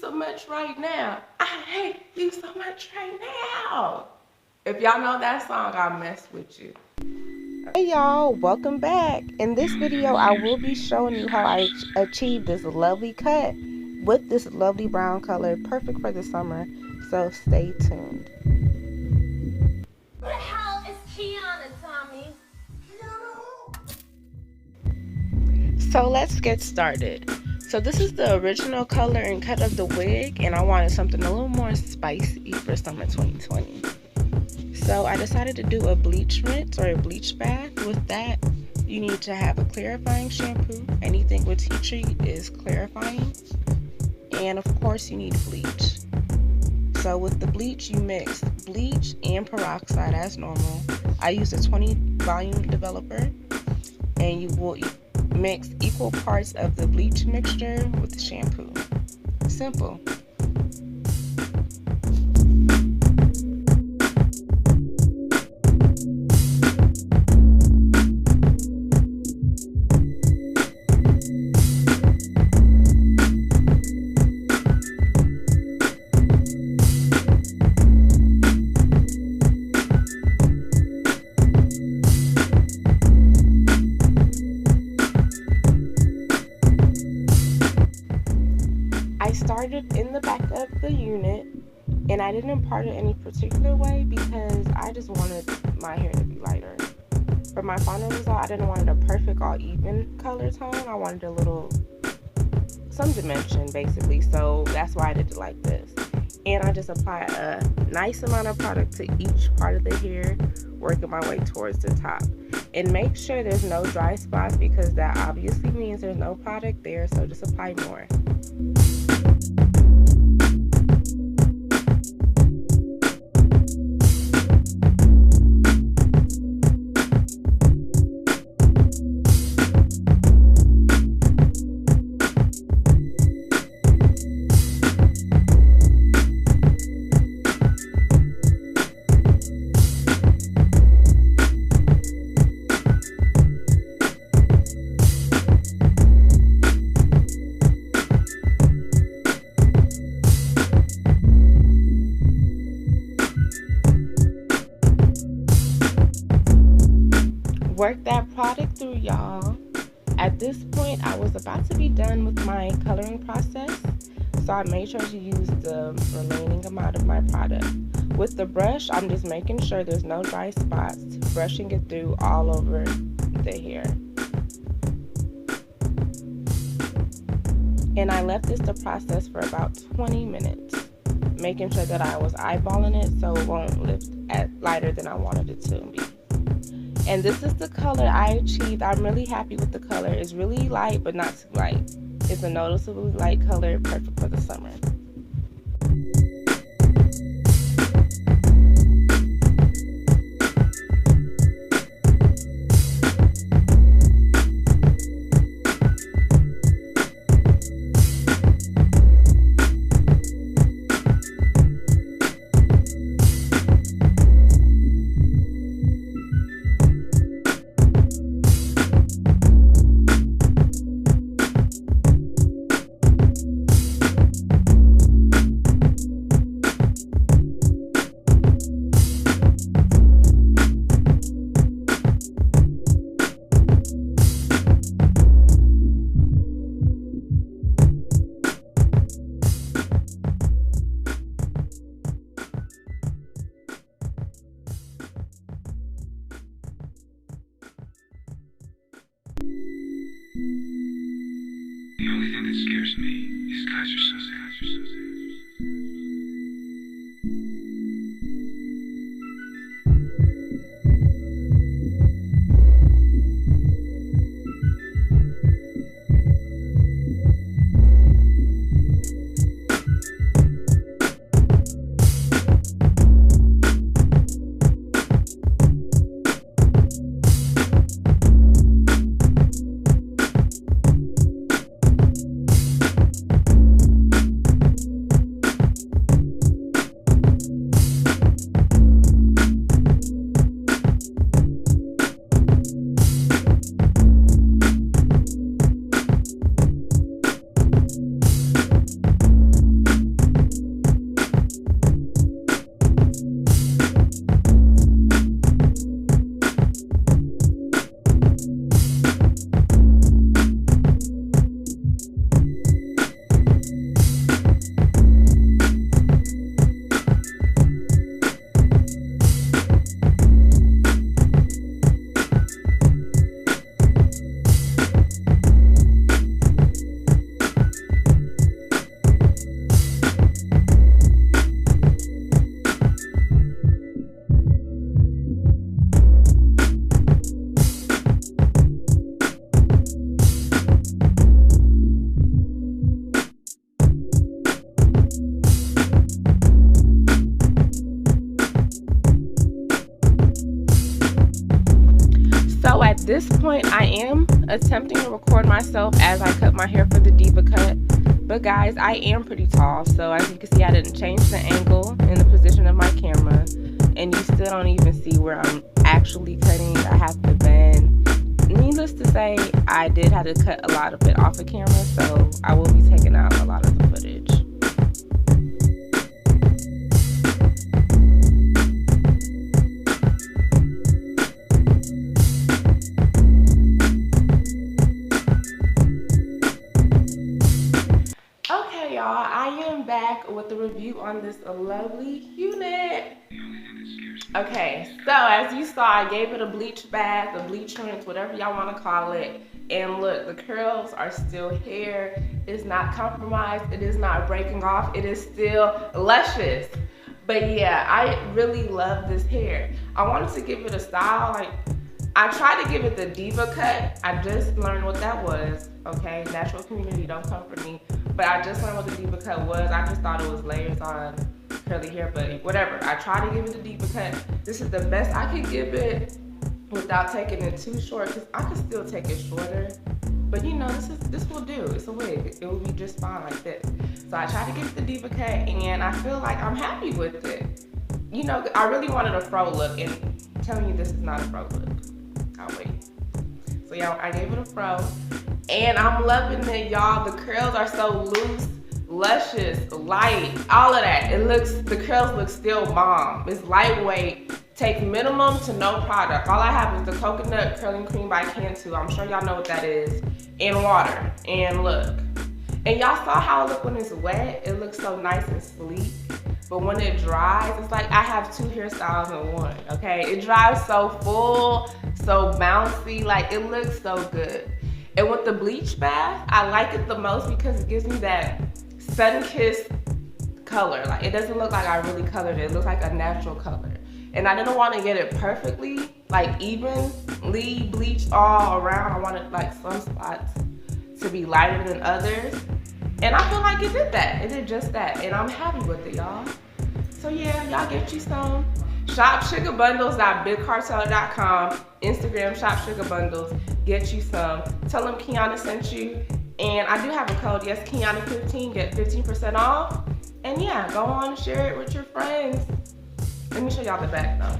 so much right now. I hate you so much right now. If y'all know that song, I'll mess with you. Hey y'all, welcome back. In this video, I will be showing you how I achieved this lovely cut with this lovely brown color, perfect for the summer. So stay tuned. Where the hell is Kiana, Tommy? So let's get started. So this is the original color and cut of the wig, and I wanted something a little more spicy for summer 2020. So I decided to do a bleach rinse or a bleach bath. With that, you need to have a clarifying shampoo. Anything with tea tree is clarifying. And of course you need bleach. So with the bleach, you mix bleach and peroxide as normal. I use a 20 volume developer, and you will mix equal parts of the bleach mixture with the shampoo. Simple. I started in the back of the unit, and I didn't part it any particular way because I just wanted my hair to be lighter. For my final result, I didn't want it a perfect all even color tone. I wanted a little, some dimension basically, so that's why I did it like this. And I just apply a nice amount of product to each part of the hair, working my way towards the top. And make sure there's no dry spots because that obviously means there's no product there, so just apply more. Work that product through, y'all. At this point, I was about to be done with my coloring process, so I made sure to use the remaining amount of my product. With the brush, I'm just making sure there's no dry spots, brushing it through all over the hair. And I left this to process for about 20 minutes, making sure that I was eyeballing it so it won't lift at lighter than I wanted it to be. And this is the color I achieved. I'm really happy with the color. It's really light, but not too light. It's a noticeably light color, perfect for the summer. The only thing that scares me is guys are so sad. this point, I am attempting to record myself as I cut my hair for the DEVACUT. But guys, I am pretty tall, so as you can see, I didn't change the angle and the position of my camera. And you still don't even see where I'm actually cutting. I have to bend. Needless to say, I did have to cut a lot of it off of camera, so I will be taking out a lot of the footage. Okay, y'all, I am back with the review on this lovely unit. Okay, so as you saw, I gave it a bleach bath, a bleach rinse, whatever y'all want to call it. And look, the curls are still here. It's not compromised. It is not breaking off. It is still luscious. But yeah, I really love this hair. I wanted to give it a style. Like, I tried to give it the DEVACUT. I just learned what that was. Okay, natural community, don't come for me. But I just learned what the DEVACUT was. I just thought it was layers on curly hair, but whatever. I tried to give it the DEVACUT. This is the best I could give it without taking it too short, because I could still take it shorter. But you know, this will do. It's a wig. It will be just fine like this. So I tried to give it the DEVACUT, and I feel like I'm happy with it. You know, I really wanted a fro look, and I'm telling you, this is not a fro look. I'll wait. So y'all, I gave it a fro, and I'm loving it, y'all. The curls are so loose, luscious, light, all of that. The curls look still bomb. It's lightweight, takes minimum to no product. All I have is the coconut curling cream by Cantu. I'm sure y'all know what that is, and water. And look, and y'all saw how it looked when it's wet. It looks so nice and sleek. But when it dries, it's like I have two hairstyles in one, okay? It dries so full, so bouncy, like it looks so good. And with the bleach bath, I like it the most because it gives me that sun-kissed color. Like, it doesn't look like I really colored it. It looks like a natural color. And I didn't want to get it perfectly, like evenly bleached all around. I wanted like some spots to be lighter than others. And I feel like it did that. It did just that. And I'm happy with it, y'all. So yeah, y'all get you some. Shop sugabundles.bigcartel.com. Instagram shop sugabundles. Get you some. Tell them Kiana sent you. And I do have a code. Yes, Kiana15. Get 15% off. And yeah, go on and share it with your friends. Let me show y'all the back though.